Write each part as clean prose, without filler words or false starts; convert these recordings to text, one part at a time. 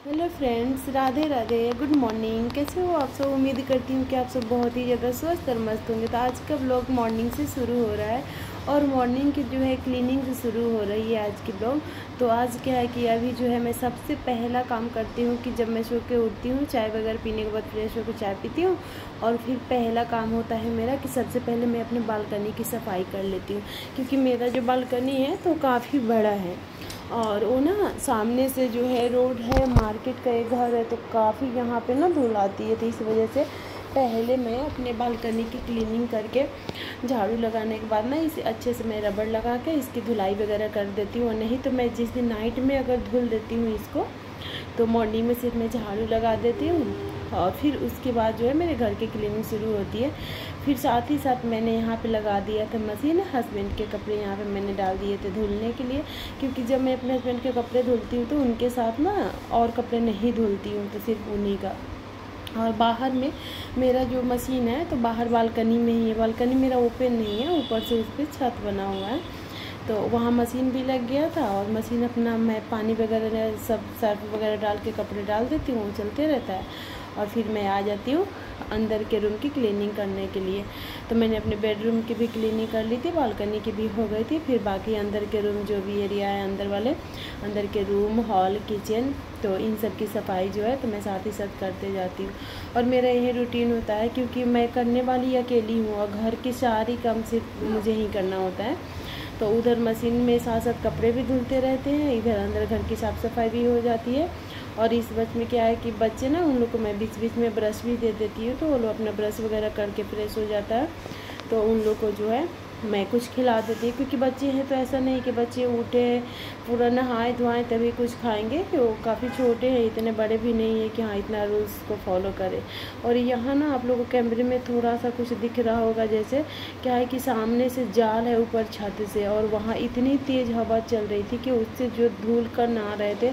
Hello friends, Radhe Radhe, good morning. कैसे हो आप सब? उम्मीद करती हूँ कि आप सब बहुत ही ज़्यादा स्वस्थ और मस्त होंगे। तो आज का ब्लॉग मॉर्निंग से शुरू हो रहा है और मॉर्निंग की जो है क्लीनिंग से शुरू हो रही है आज की ब्लॉग। तो आज क्या है कि अभी जो है मैं सबसे पहला काम करती हूँ कि जब मैं सो के उठती हूँ, चाय वगैरह पीने के बाद फ्रेश होकर चाय पीती हूँ और फिर पहला काम होता है मेरा कि सबसे पहले मैं अपने बालकनी की सफाई कर लेती हूँ, क्योंकि मेरा जो बालकनी है तो काफ़ी बड़ा है और वो ना सामने से जो है रोड है, मार्केट का एक घर है, तो काफ़ी यहाँ पे ना धूल आती है। तो इस वजह से पहले मैं अपने बालकनी की क्लीनिंग करके झाड़ू लगाने के बाद ना इसे अच्छे से मैं रबड़ लगा के इसकी धुलाई वगैरह कर देती हूँ। और नहीं तो मैं जिस दिन नाइट में अगर धुल देती हूँ इसको, तो मॉर्निंग में सिर्फ मैं झाड़ू लगा देती हूँ और फिर उसके बाद जो है मेरे घर की क्लीनिंग शुरू होती है। फिर साथ ही साथ मैंने यहाँ पे लगा दिया था मशीन। हस्बैंड के कपड़े यहाँ पे मैंने डाल दिए थे धुलने के लिए, क्योंकि जब मैं अपने हस्बैंड के कपड़े धुलती हूँ तो उनके साथ ना और कपड़े नहीं धुलती हूँ, तो सिर्फ उन्हीं का। और बाहर में मेरा जो मशीन है तो बाहर बालकनी में ही है। बालकनी मेरा ओपन नहीं है, ऊपर से उस पर छत बना हुआ है, तो वहाँ मशीन भी लग गया था। और मशीन अपना मैं पानी वगैरह सब सर्फ वगैरह डाल के कपड़े डाल देती हूँ, चलते रहता है। और फिर मैं आ जाती हूँ अंदर के रूम की क्लीनिंग करने के लिए। तो मैंने अपने बेडरूम की भी क्लीनिंग कर ली थी, बालकनी की भी हो गई थी। फिर बाकी अंदर के रूम जो भी एरिया है अंदर वाले, अंदर के रूम, हॉल, किचन, तो इन सब की सफाई जो है तो मैं साथ ही साथ करते जाती हूँ। और मेरा यही रूटीन होता है, क्योंकि मैं करने वाली अकेली हूँ और घर के सारी काम सिर्फ मुझे ही करना होता है। तो उधर मशीन में साथ साथ कपड़े भी धुलते रहते हैं, इधर अंदर घर की साफ़ सफाई भी हो जाती है। और इस बीच में क्या है कि बच्चे ना, उन लोग को मैं बीच बीच में ब्रश भी दे देती हूँ, तो वो लोग अपना ब्रश वगैरह करके फ्रेश हो जाता है। तो उन लोग को जो है मैं कुछ खिला देती हूँ, क्योंकि बच्चे हैं तो ऐसा नहीं कि बच्चे उठे पूरा नहाए धोएं तभी कुछ खाएंगे, कि वो काफ़ी छोटे हैं, इतने बड़े भी नहीं है कि हाँ इतना रूल्स को फॉलो करें। और यहाँ ना आप लोगों को कैमरे में थोड़ा सा कुछ दिख रहा होगा, जैसे क्या है कि सामने से जाल है ऊपर छत से, और वहाँ इतनी तेज़ हवा चल रही थी कि उससे जो धूल कण आ रहे थे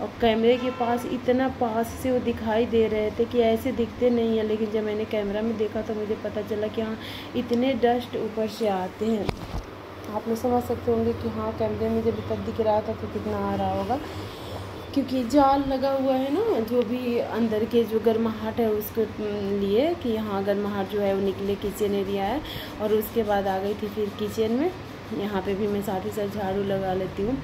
और कैमरे के पास इतना पास से वो दिखाई दे रहे थे कि ऐसे दिखते नहीं है। लेकिन जब मैंने कैमरा में देखा तो मुझे पता चला कि हाँ इतने डस्ट ऊपर से आते हैं। आप लोग समझ सकते होंगे कि हाँ कैमरे में जब तक दिख रहा था तो कितना आ रहा होगा, क्योंकि जाल लगा हुआ है ना, जो भी अंदर के जो गर्माहट है उसके लिए, कि हाँ गर्माहट जो है वो निकले। किचन एरिया है और उसके बाद आ गई थी फिर किचन में। यहाँ पे भी मैं साथ ही साथ झाड़ू लगा लेती हूँ।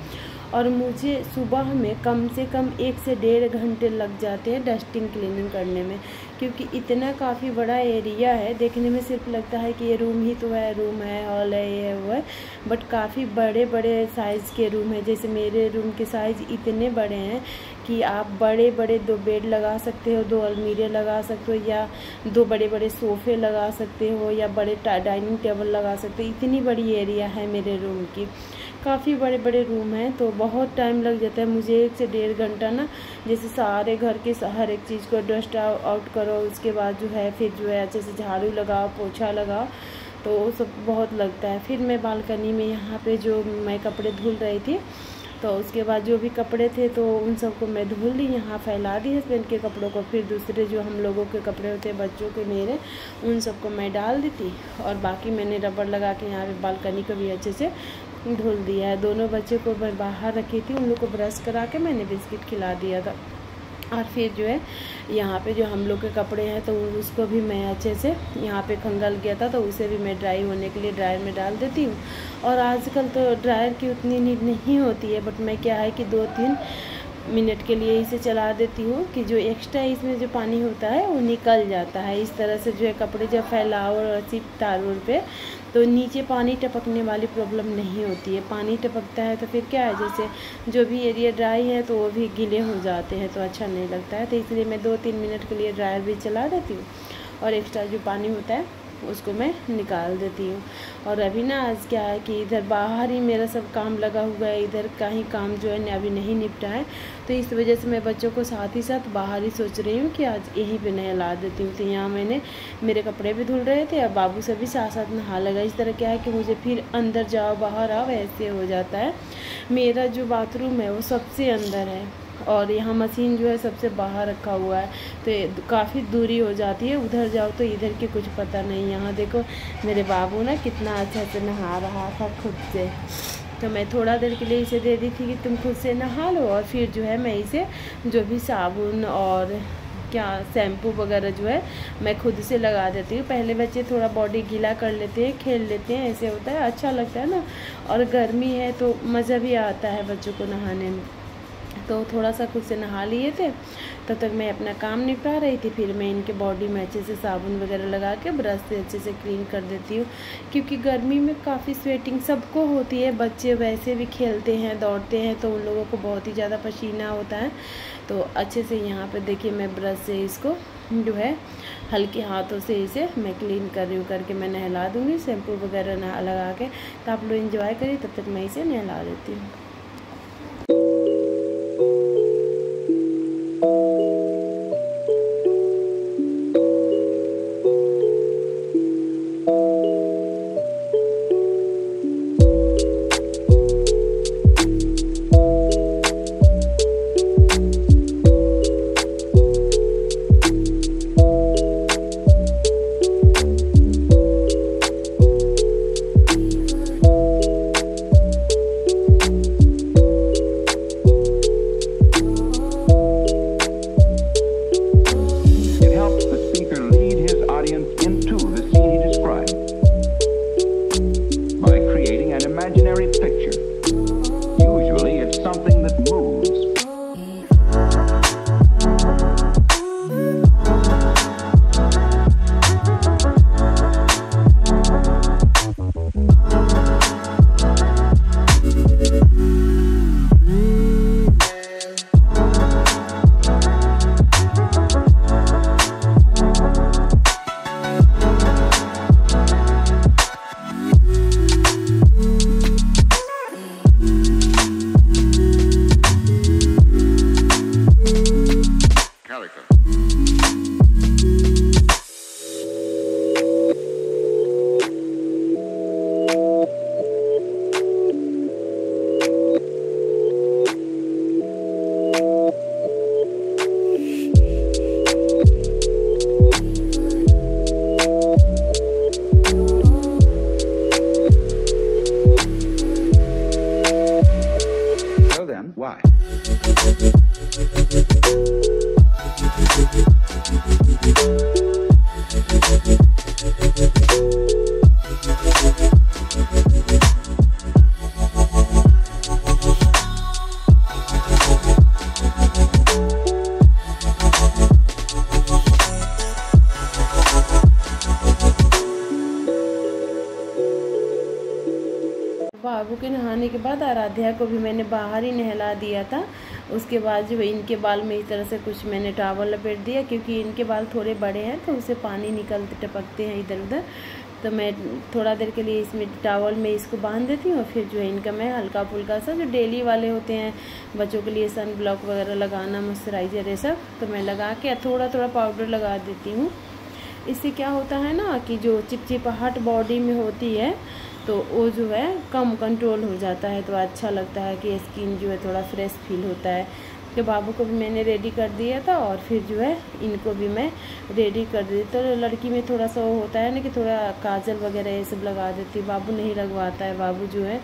और मुझे सुबह में कम से कम 1 से 1.5 घंटे लग जाते हैं डस्टिंग क्लीनिंग करने में, क्योंकि इतना काफ़ी बड़ा एरिया है। देखने में सिर्फ लगता है कि ये रूम ही तो है, रूम है, हॉल है, ये है वो है, बट काफ़ी बड़े बड़े साइज़ के रूम है। जैसे मेरे रूम के साइज़ इतने बड़े हैं कि आप बड़े बड़े 2 बेड लगा सकते हो, 2 अलमीरे लगा सकते हो, या 2 बड़े बड़े सोफ़े लगा सकते हो, या बड़े डाइनिंग टेबल लगा सकते हो। इतनी बड़ी एरिया है मेरे रूम की, काफ़ी बड़े बड़े रूम हैं, तो बहुत टाइम लग जाता है मुझे 1 से 1.5 घंटा ना। जैसे सारे घर के हर एक चीज़ को डस्ट आउट करो, उसके बाद जो है फिर जो है अच्छे से झाड़ू लगाओ, पोछा लगाओ, तो वो सब बहुत लगता है। फिर मैं बालकनी में यहाँ पे जो मैं कपड़े धुल रही थी, तो उसके बाद जो भी कपड़े थे तो उन सबको मैं धुल दी, यहाँ फैला दी हस्बैंड के कपड़ों को। फिर दूसरे जो हम लोगों के कपड़े होते हैं, बच्चों के, मेरे, उन सबको मैं डाल दी थी। और बाकी मैंने रबड़ लगा के यहाँ पे बालकनी को भी अच्छे से धुल दिया है। दोनों बच्चे को मैं बाहर रखी थी, उन लोग को ब्रश करा के मैंने बिस्किट खिला दिया था। और फिर जो है यहाँ पे जो हम लोग के कपड़े हैं तो उसको भी मैं अच्छे से, यहाँ पे खंगल गया था तो उसे भी मैं ड्राई होने के लिए ड्रायर में डाल देती हूँ। और आजकल तो ड्रायर की उतनी नीड नहीं होती है, बट मैं क्या है कि 2-3 मिनट के लिए इसे चला देती हूँ कि जो एक्स्ट्रा इसमें जो पानी होता है वो निकल जाता है। इस तरह से जो है कपड़े जब फैलाओ और सिर्फ तार पे, तो नीचे पानी टपकने वाली प्रॉब्लम नहीं होती है। पानी टपकता है तो फिर क्या है, जैसे जो भी एरिया ड्राई है तो वो भी गीले हो जाते हैं, तो अच्छा नहीं लगता है। तो इसलिए मैं 2-3 मिनट के लिए ड्रायर भी चला देती हूँ और एक्स्ट्रा जो पानी होता है उसको मैं निकाल देती हूँ। और अभी ना आज क्या है कि इधर बाहर ही मेरा सब काम लगा हुआ है, इधर का ही काम जो है अभी नहीं निपटा है, तो इस वजह से मैं बच्चों को साथ ही साथ बाहर ही सोच रही हूँ कि आज यहीं पे नहला देती हूँ। तो यहाँ मैंने मेरे कपड़े भी धुल रहे थे और बाबू से भी साथ साथ नहा लगा। इस तरह क्या है कि मुझे फिर अंदर जाओ बाहर आओ ऐसे हो जाता है। मेरा जो बाथरूम है वो सबसे अंदर है और यहाँ मशीन जो है सबसे बाहर रखा हुआ है, तो काफ़ी दूरी हो जाती है। उधर जाओ तो इधर की कुछ पता नहीं। यहाँ देखो मेरे बाबू ना कितना अच्छा से नहा रहा था खुद से। तो मैं थोड़ा देर के लिए इसे दे दी थी कि तुम खुद से नहा लो, और फिर जो है मैं इसे जो भी साबुन और क्या शैम्पू वगैरह जो है मैं खुद से लगा देती हूँ। पहले बच्चे थोड़ा बॉडी गीला कर लेते हैं, खेल लेते हैं, ऐसे होता है, अच्छा लगता है ना, और गर्मी है तो मज़ा भी आता है बच्चों को नहाने में। तो थोड़ा सा खुद से नहा लिए थे, तब तक मैं अपना काम निपटा रही थी। फिर मैं इनके बॉडी में अच्छे से साबुन वगैरह लगा के ब्रश से अच्छे से क्लीन कर देती हूँ, क्योंकि गर्मी में काफ़ी स्वेटिंग सबको होती है। बच्चे वैसे भी खेलते हैं, दौड़ते हैं, तो उन लोगों को बहुत ही ज़्यादा पसीना होता है। तो अच्छे से यहाँ पर देखिए मैं ब्रश से इसको जो है हल्के हाथों से इसे मैं क्लीन कर रही हूँ, करके मैं नहला दूँगी शैम्पू वगैरह लगा के। तो आप लोग एंजॉय करिए, तब तक मैं इसे नहला देती हूँ। Why? बाबू के नहाने के बाद आराध्या को भी मैंने बाहर ही नहला दिया था। उसके बाद जो इनके बाल में इस तरह से कुछ मैंने टॉवल लपेट दिया, क्योंकि इनके बाल थोड़े बड़े हैं तो उससे पानी निकलते टपकते हैं इधर उधर। तो मैं थोड़ा देर के लिए इसमें टॉवल में इसको बांध देती हूँ। फिर जो है इनका मैं हल्का फुल्का सा जो डेली वाले होते हैं बच्चों के लिए, सन ब्लॉक वगैरह लगाना, मॉइस्चराइजर ये सब, तो मैं लगा के थोड़ा थोड़ा पाउडर लगा देती हूँ। इससे क्या होता है ना कि जो चिपचिपाहट बॉडी में होती है तो वो जो है कम कंट्रोल हो जाता है, तो अच्छा लगता है कि स्किन जो है थोड़ा फ्रेश फील होता है। तो बाबू को भी मैंने रेडी कर दिया था, और फिर जो है इनको भी मैं रेडी कर दी। तो लड़की में थोड़ा सा वो होता है ना कि थोड़ा काजल वगैरह ये सब लगा देती, बाबू नहीं लगवाता है। बाबू जो है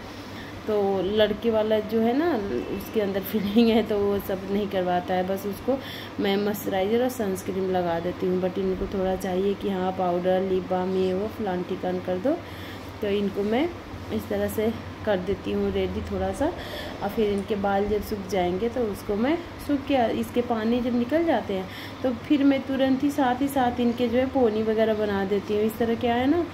तो लड़की वाला जो है ना उसके अंदर फीलिंग है, तो वो सब नहीं करवाता है। बस उसको मैं मॉइस्चराइजर और सनस्क्रीन लगा देती हूँ। बट इनको थोड़ा चाहिए कि हाँ पाउडर, लिप बाम, ये वो फलान ठिकान कर दो। तो इनको मैं इस तरह से कर देती हूँ रेडी थोड़ा सा। और फिर इनके बाल जब सूख जाएंगे तो उसको मैं सूख के इसके पानी जब निकल जाते हैं तो फिर मैं तुरंत ही साथ इनके जो है पोनी वगैरह बना देती हूँ। इस तरह क्या है ना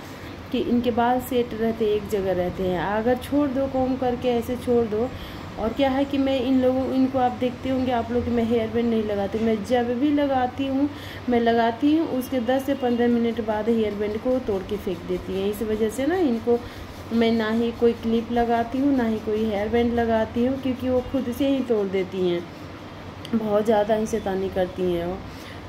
कि इनके बाल सेट रहते, एक जगह रहते हैं। अगर छोड़ दो कोम करके ऐसे छोड़ दो, और क्या है कि मैं इनको आप देखते होंगे आप लोग कि मैं हेयर बैंड नहीं लगाती। मैं जब भी लगाती हूँ उसके 10 से 15 मिनट बाद हेयर बैंड को तोड़ के फेंक देती हैं। इस वजह से ना इनको मैं ना ही कोई क्लिप लगाती हूँ, ना ही कोई हेयर बैंड लगाती हूँ, क्योंकि वो खुद से ही तोड़ देती हैं। बहुत ज़्यादा ही शैतानी करती हैं वो।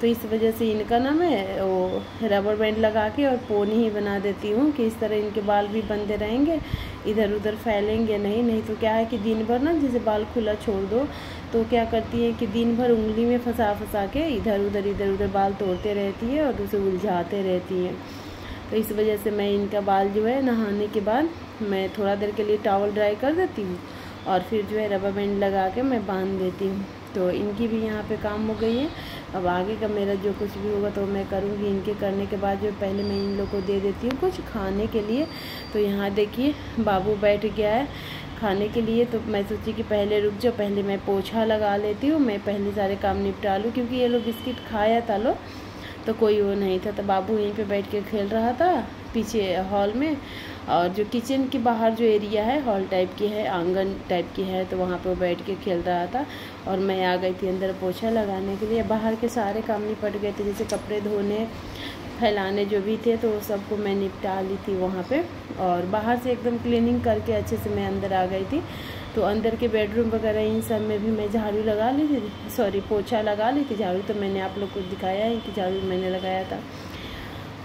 तो इस वजह से इनका ना मैं वो रबर बैंड लगा के और पोनी ही बना देती हूँ कि इस तरह इनके बाल भी बंधे रहेंगे, इधर उधर फैलेंगे नहीं। तो क्या है कि दिन भर ना जैसे बाल खुला छोड़ दो तो क्या करती है कि दिन भर उंगली में फंसा के इधर उधर बाल तोड़ते रहती है और उसे उलझाते रहती हैं। तो इस वजह से मैं इनका बाल जो है नहाने के बाद मैं थोड़ा देर के लिए टॉवल ड्राई कर देती हूँ और फिर जो है रबर बैंड लगा के मैं बांध देती हूँ। तो इनकी भी यहाँ पे काम हो गई है। अब आगे का मेरा जो कुछ भी होगा तो मैं करूँगी। इनके करने के बाद जो पहले मैं इन लोग को दे देती हूँ कुछ खाने के लिए। तो यहाँ देखिए बाबू बैठ गया है खाने के लिए। तो मैं सोची कि पहले रुक जाओ, पहले मैं पोछा लगा लेती हूँ, मैं पहले सारे काम निपटा लूँ, क्योंकि ये लोग बिस्किट खाया था लो तो कोई वो नहीं था। तो बाबू यहीं पे बैठ के खेल रहा था पीछे हॉल में, और जो किचन के बाहर जो एरिया है हॉल टाइप की है, आंगन टाइप की है, तो वहाँ पे वो बैठ के खेल रहा था। और मैं आ गई थी अंदर पोछा लगाने के लिए। बाहर के सारे काम निपट गए थे, जैसे कपड़े धोने फैलाने जो भी थे तो सबको मैं निपटा ली थी वहाँ पे। और बाहर से एकदम क्लीनिंग करके अच्छे से मैं अंदर आ गई थी। तो अंदर के बेडरूम वगैरह इन सब में भी मैं झाड़ू लगा ली थी, सॉरी पोछा लगा ली थी। झाड़ू तो मैंने आप लोग को दिखाया है कि झाड़ू मैंने लगाया था।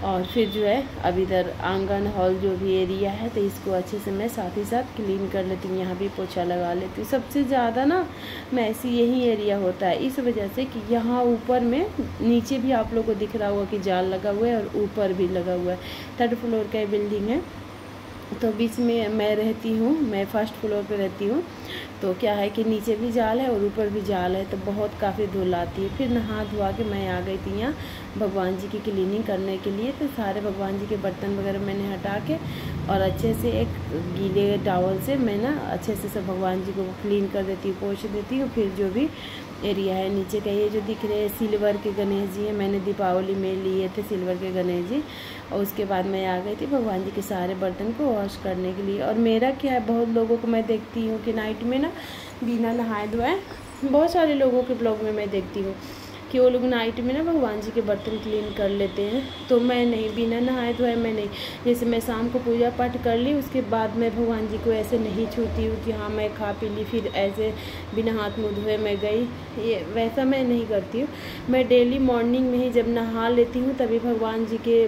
और फिर जो है अब इधर आंगन हॉल जो भी एरिया है तो इसको अच्छे से मैं साथ ही साथ क्लीन कर लेती हूँ, यहाँ भी पोछा लगा लेती हूँ। सबसे ज़्यादा ना मैसी यही एरिया होता है, इस वजह से कि यहाँ ऊपर में नीचे भी आप लोग को दिख रहा होगा कि जाल लगा हुआ है और ऊपर भी लगा हुआ है। 3rd फ्लोर का बिल्डिंग है, तो बीच में मैं रहती हूँ, मैं 1st फ्लोर पे रहती हूँ। तो क्या है कि नीचे भी जाल है और ऊपर भी जाल है, तो बहुत काफ़ी धूल आती है। फिर नहा धोआ के मैं आ गई थी यहाँ भगवान जी की क्लीनिंग करने के लिए। तो सारे भगवान जी के बर्तन वगैरह मैंने हटा के और अच्छे से एक गीले टॉवल से मैं ना अच्छे से सब भगवान जी को क्लीन कर देती हूँ, पोंछ देती हूँ। फिर जो भी एरिया है नीचे का, ये जो दिख रहे हैं सिल्वर के गणेश जी हैं, मैंने दीपावली में लिए थे सिल्वर के गणेश जी। और उसके बाद मैं आ गई थी भगवान जी के सारे बर्तन को वॉश करने के लिए। और मेरा क्या है, बहुत लोगों को मैं देखती हूँ कि नाइट में ना बिना नहाए धोए, बहुत सारे लोगों के ब्लॉग में मैं देखती हूँ कि वो लोग नाइट में ना भगवान जी के बर्तन क्लीन कर लेते हैं। तो मैं नहीं, बिना नहाए धोए मैं नहीं। जैसे मैं शाम को पूजा पाठ कर ली, उसके बाद मैं भगवान जी को ऐसे नहीं छूती हूँ कि हाँ मैं खा पी ली फिर ऐसे बिना हाथ मुँह धोए मैं गई, ये वैसा मैं नहीं करती हूँ। मैं डेली मॉर्निंग में ही जब नहा लेती हूँ तभी भगवान जी के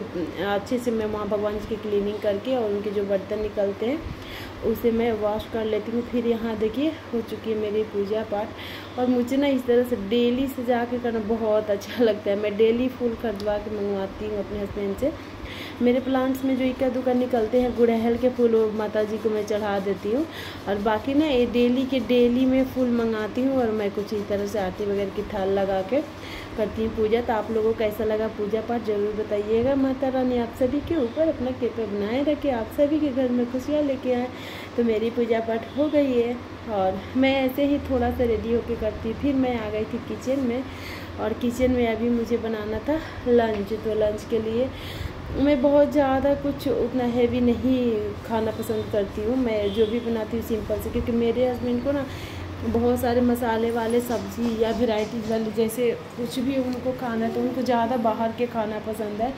अच्छे से मैं वहाँ भगवान जी की क्लीनिंग करके और उनके जो बर्तन निकलते हैं उसे मैं वॉश कर लेती हूँ। फिर यहाँ देखिए हो चुकी है मेरी पूजा पाठ। और मुझे ना इस तरह से डेली सजा के करना बहुत अच्छा लगता है। मैं डेली फूल खरीदवा के मंगवाती हूँ अपने हस्बैंड से। मेरे प्लांट्स में जो इक्का दुक्का निकलते हैं गुड़हल के फूल वो माता जी को मैं चढ़ा देती हूँ। और बाकी ना ये डेली के डेली मैं फूल मंगाती हूँ और मैं कुछ इस तरह से आरती वगैरह की थाल लगा के करती हूँ पूजा। तो आप लोगों को कैसा लगा पूजा पाठ ज़रूर बताइएगा। माता रानी आप सभी के ऊपर अपना कृपा बनाए रखे, आप सभी के घर में खुशियाँ लेके आए। तो मेरी पूजा पाठ हो गई है और मैं ऐसे ही थोड़ा सा रेडी होके करती। फिर मैं आ गई थी किचन में, और किचन में अभी मुझे बनाना था लंच। तो लंच के लिए मैं बहुत ज़्यादा कुछ उतना हैवी नहीं खाना पसंद करती हूँ। मैं जो भी बनाती हूँ सिंपल से, क्योंकि मेरे हस्बैंड को ना बहुत सारे मसाले वाले सब्ज़ी या वेराइटीज़ वाले जैसे कुछ भी उनको खाना है तो उनको ज़्यादा बाहर के खाना पसंद है,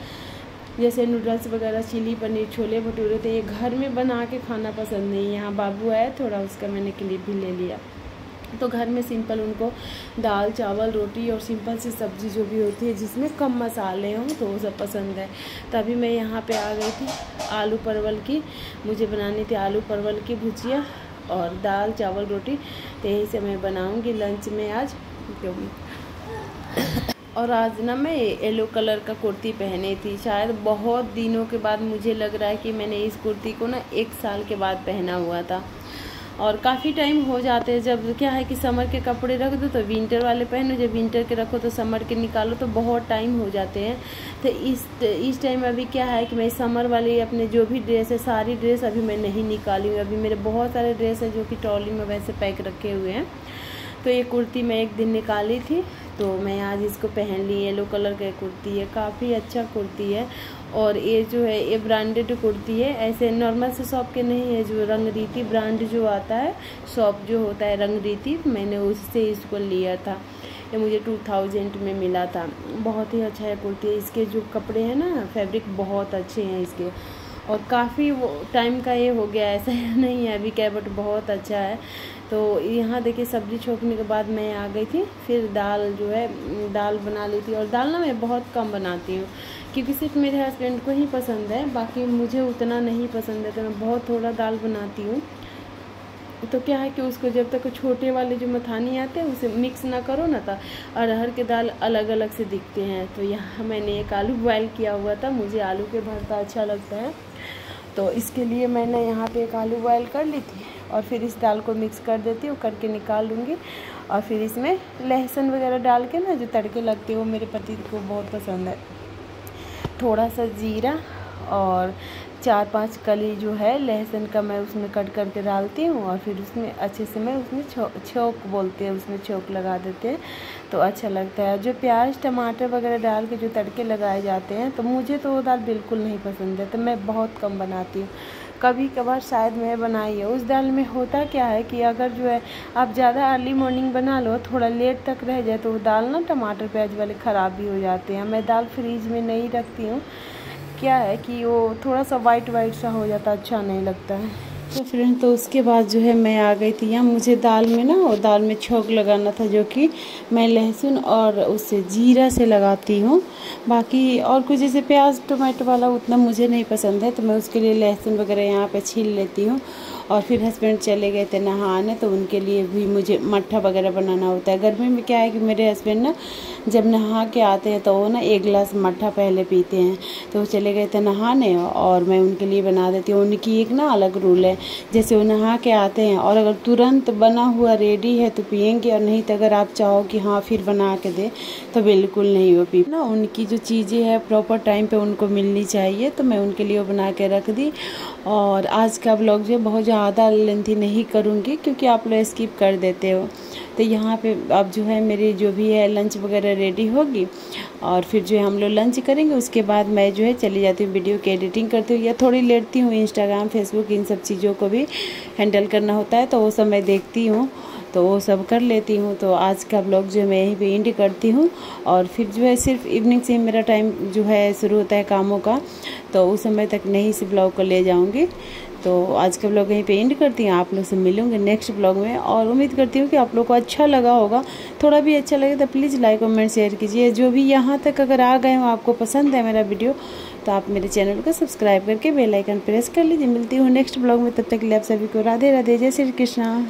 जैसे नूडल्स वगैरह, चिली पनीर, छोले भटूरे। तो ये घर में बना के खाना पसंद नहीं। यहाँ बाबू आया थोड़ा, उसका मैंने क्लिप भी ले लिया। तो घर में सिंपल उनको दाल चावल रोटी और सिंपल सी सब्ज़ी जो भी होती है जिसमें कम मसाले हों तो वो सब पसंद है। तभी मैं यहाँ पे आ गई थी आलू परवल की, मुझे बनानी थी आलू परवल की भुजिया और दाल चावल रोटी। तो यही से मैं बनाऊँगी लंच में आज। और आज ना मैं येलो कलर का कुर्ती पहनी थी, शायद बहुत दिनों के बाद मुझे लग रहा है कि मैंने इस कुर्ती को ना 1 साल के बाद पहना हुआ था। और काफ़ी टाइम हो जाते हैं, जब क्या है कि समर के कपड़े रख दो तो विंटर वाले पहनो, जब विंटर के रखो तो समर के निकालो, तो बहुत टाइम हो जाते हैं। तो इस टाइम अभी क्या है कि मैं समर वाली अपने जो भी ड्रेस है सारी ड्रेस अभी मैं नहीं निकाली हूँ। अभी मेरे बहुत सारे ड्रेस है जो कि ट्रॉली में वैसे पैक रखे हुए हैं। तो ये कुर्ती मैं एक दिन निकाली थी तो मैं आज इसको पहन ली। येलो कलर का कुर्ती है, काफ़ी अच्छा कुर्ती है। और ये जो है ये ब्रांडेड कुर्ती है, ऐसे नॉर्मल से शॉप के नहीं है। जो रंगरीति ब्रांड जो आता है, शॉप जो होता है रंगरीति, मैंने उससे इसको लिया था। ये मुझे 2000 में मिला था। बहुत ही अच्छा है कुर्ती। इसके जो कपड़े हैं ना, फैब्रिक बहुत अच्छे हैं इसके। और काफ़ी वो टाइम का ये हो गया, ऐसा नहीं है अभी क्या, बट बहुत अच्छा है। तो यहाँ देखिए सब्ज़ी छोकने के बाद मैं आ गई थी। फिर दाल जो है दाल बना ली थी। और दाल ना मैं बहुत कम बनाती हूँ क्योंकि सिर्फ मेरे हस्बैंड को ही पसंद है, बाकी मुझे उतना नहीं पसंद है। तो मैं बहुत थोड़ा दाल बनाती हूँ। तो क्या है कि उसको जब तक छोटे वाले जो मथानी आते हैं उसे मिक्स ना करो ना, तो अरहर के दाल अलग अलग से दिखते हैं। तो यहाँ मैंने एक आलू बॉयल किया हुआ था, मुझे आलू के भरता अच्छा लगता है, तो इसके लिए मैंने यहाँ पे एक आलू बॉयल कर ली थी और फिर इस दाल को मिक्स कर देती हूँ, करके निकाल लूँगी। और फिर इसमें लहसुन वगैरह डाल के ना जो तड़के लगते हैं वो मेरे पति को बहुत पसंद है। थोड़ा सा जीरा और 4-5 कली जो है लहसुन का मैं उसमें कट करके डालती हूँ और फिर उसमें अच्छे से मैं उसमें छोंक बोलते हैं, उसमें छोंक लगा देते हैं तो अच्छा लगता है। जो प्याज टमाटर वगैरह डाल के जो तड़के लगाए जाते हैं तो मुझे तो वो दाल बिल्कुल नहीं पसंद है, तो मैं बहुत कम बनाती हूँ। कभी कभार शायद मैं बनाई है। उस दाल में होता क्या है कि अगर जो है आप ज़्यादा अर्ली मॉर्निंग बना लो, थोड़ा लेट तक रह जाए तो वो दाल ना टमाटर प्याज वाले ख़राब भी हो जाते हैं। मैं दाल फ्रीज में नहीं रखती हूँ, क्या है कि वो थोड़ा सा वाइट सा हो जाता, अच्छा नहीं लगता है। तो फ्रेंड तो उसके बाद जो है मैं आ गई थी यहाँ, मुझे दाल में ना वो दाल में छोंक लगाना था, जो कि मैं लहसुन और उससे जीरा से लगाती हूँ। बाकी और कुछ जैसे प्याज टमाटर वाला उतना मुझे नहीं पसंद है, तो मैं उसके लिए लहसुन वगैरह यहाँ पे छील लेती हूँ। और फिर हस्बैंड चले गए थे नहाने, तो उनके लिए भी मुझे मट्ठा वगैरह बनाना होता है। गर्मी में क्या है कि मेरे हस्बैंड ना जब नहा के आते हैं तो वो ना 1 गिलास मट्ठा पहले पीते हैं, तो वो चले गए थे नहाने और मैं उनके लिए बना देती हूँ। उनकी एक ना अलग रूल है, जैसे वो नहा के आते हैं और अगर तुरंत बना हुआ रेडी है तो पियेंगे, और नहीं तो अगर आप चाहो कि हाँ फिर बना के दे तो बिल्कुल नहीं वो पी ना। उनकी जो चीज़ें हैं प्रॉपर टाइम पे उनको मिलनी चाहिए, तो मैं उनके लिए वो बना के रख दी। और आज का ब्लॉग जो बहुत ज़्यादा लेंथी नहीं करूँगी क्योंकि आप लोग स्किप कर देते हो। तो यहाँ पे अब जो है मेरी जो भी है लंच वगैरह रेडी होगी और फिर जो है हम लोग लंच करेंगे। उसके बाद मैं जो है चली जाती हूँ वीडियो की एडिटिंग करती हूँ, या थोड़ी लेटती हूँ। इंस्टाग्राम फेसबुक इन सब चीज़ों को भी हैंडल करना होता है, तो वो सब मैं देखती हूँ, तो वो सब कर लेती हूँ। तो आज का ब्लॉग जो मैं यहीं पे एंड करती हूँ और फिर जो है सिर्फ इवनिंग से ही मेरा टाइम जो है शुरू होता है कामों का, तो उस समय तक नहीं इस ब्लॉग को ले जाऊँगी। तो आज का ब्लॉग यहीं पे एंड करती हूँ। आप लोग से मिलूंगे नेक्स्ट ब्लॉग में और उम्मीद करती हूँ कि आप लोग को अच्छा लगा होगा। थोड़ा भी अच्छा लगे तो प्लीज़ लाइक कमेंट शेयर कीजिए। जो भी यहाँ तक अगर आ गए हो, आपको पसंद है मेरा वीडियो, तो आप मेरे चैनल को सब्सक्राइब करके बेल आइकन प्रेस कर लीजिए। मिलती हूँ नेक्स्ट ब्लॉग में, तब तक के लिए आप सभी को राधे राधे, जय श्री कृष्णा।